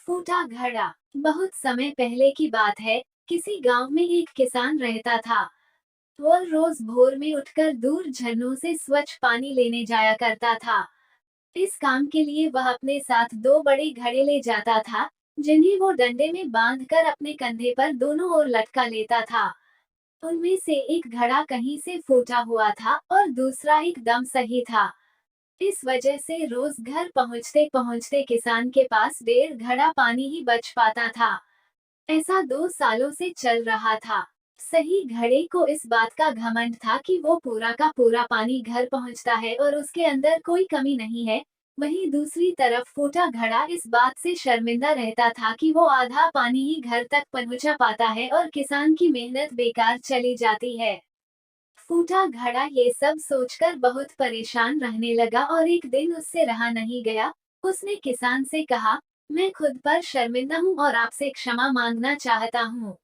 फूटा घड़ा। बहुत समय पहले की बात है। किसी गांव में एक किसान रहता था। वह रोज भोर में उठकर दूर झरनों से स्वच्छ पानी लेने जाया करता था। इस काम के लिए वह अपने साथ दो बड़े घड़े ले जाता था, जिन्हें वो डंडे में बांधकर अपने कंधे पर दोनों ओर लटका लेता था। उनमें से एक घड़ा कहीं से फूटा हुआ था और दूसरा एकदम सही था। इस वजह से रोज घर पहुंचते पहुंचते किसान के पास 1.5 घड़ा पानी ही बच पाता था। ऐसा 2 सालों से चल रहा था। सही घड़े को इस बात का घमंड था कि वो पूरा का पूरा पानी घर पहुंचता है और उसके अंदर कोई कमी नहीं है। वहीं दूसरी तरफ फूटा घड़ा इस बात से शर्मिंदा रहता था कि वो आधा पानी ही घर तक पहुंचा पाता है और किसान की मेहनत बेकार चली जाती है। फूटा घड़ा ये सब सोचकर बहुत परेशान रहने लगा और एक दिन उससे रहा नहीं गया। उसने किसान से कहा, मैं खुद पर शर्मिंदा हूँ और आपसे क्षमा मांगना चाहता हूँ।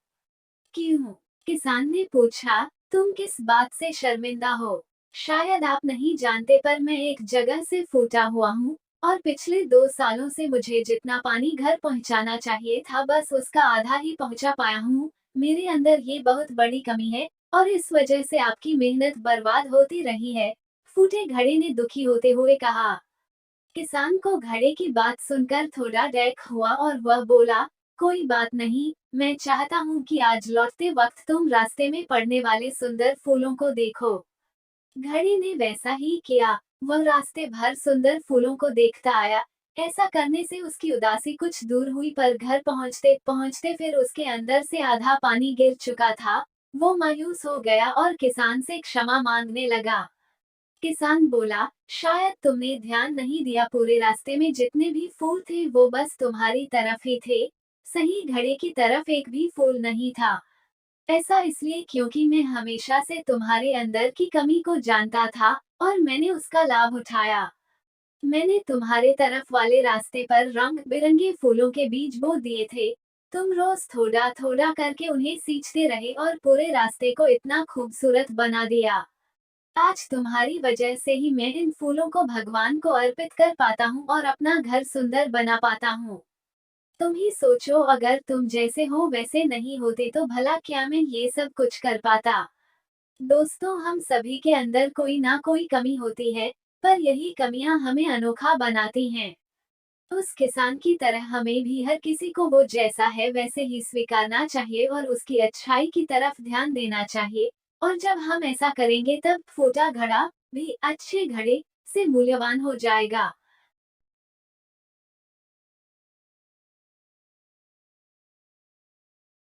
क्यों? किसान ने पूछा, तुम किस बात से शर्मिंदा हो? शायद आप नहीं जानते पर मैं एक जगह से फूटा हुआ हूँ और पिछले 2 सालों से मुझे जितना पानी घर पहुँचाना चाहिए था बस उसका आधा ही पहुँचा पाया हूँ। मेरे अंदर ये बहुत बड़ी कमी है और इस वजह से आपकी मेहनत बर्बाद होती रही है। फूटे घड़े ने दुखी होते हुए कहा। किसान को घड़े की बात सुनकर थोड़ा डैक हुआ और वह बोला, कोई बात नहीं, मैं चाहता हूँ कि आज लौटते वक्त तुम रास्ते में पड़ने वाले सुंदर फूलों को देखो। घड़े ने वैसा ही किया। वह रास्ते भर सुंदर फूलों को देखता आया। ऐसा करने से उसकी उदासी कुछ दूर हुई पर घर पहुंचते पहुंचते फिर उसके अंदर से आधा पानी गिर चुका था। वो मायूस हो गया और किसान से क्षमा मांगने लगा। किसान बोला, शायद तुमने ध्यान नहीं दिया, पूरे रास्ते में जितने भी फूल थे वो बस तुम्हारी तरफ ही थे। सही घड़े की तरफ एक भी फूल नहीं था। ऐसा इसलिए क्योंकि मैं हमेशा से तुम्हारे अंदर की कमी को जानता था और मैंने उसका लाभ उठाया। मैंने तुम्हारे तरफ वाले रास्ते पर रंग बिरंगे फूलों के बीज बो दिए थे। तुम रोज थोड़ा थोड़ा करके उन्हें सींचते रहे और पूरे रास्ते को इतना खूबसूरत बना दिया। आज तुम्हारी वजह से ही मैं इन फूलों को भगवान को अर्पित कर पाता हूँ और अपना घर सुंदर बना पाता हूँ। तुम ही सोचो, अगर तुम जैसे हो वैसे नहीं होते तो भला क्या मैं ये सब कुछ कर पाता। दोस्तों, हम सभी के अंदर कोई ना कोई कमी होती है, पर यही कमियां हमें अनोखा बनाती हैं। उस किसान की तरह हमें भी हर किसी को वो जैसा है वैसे ही स्वीकारना चाहिए और उसकी अच्छाई की तरफ ध्यान देना चाहिए। और जब हम ऐसा करेंगे तब फूटा घड़ा भी अच्छे घड़े से मूल्यवान हो जाएगा।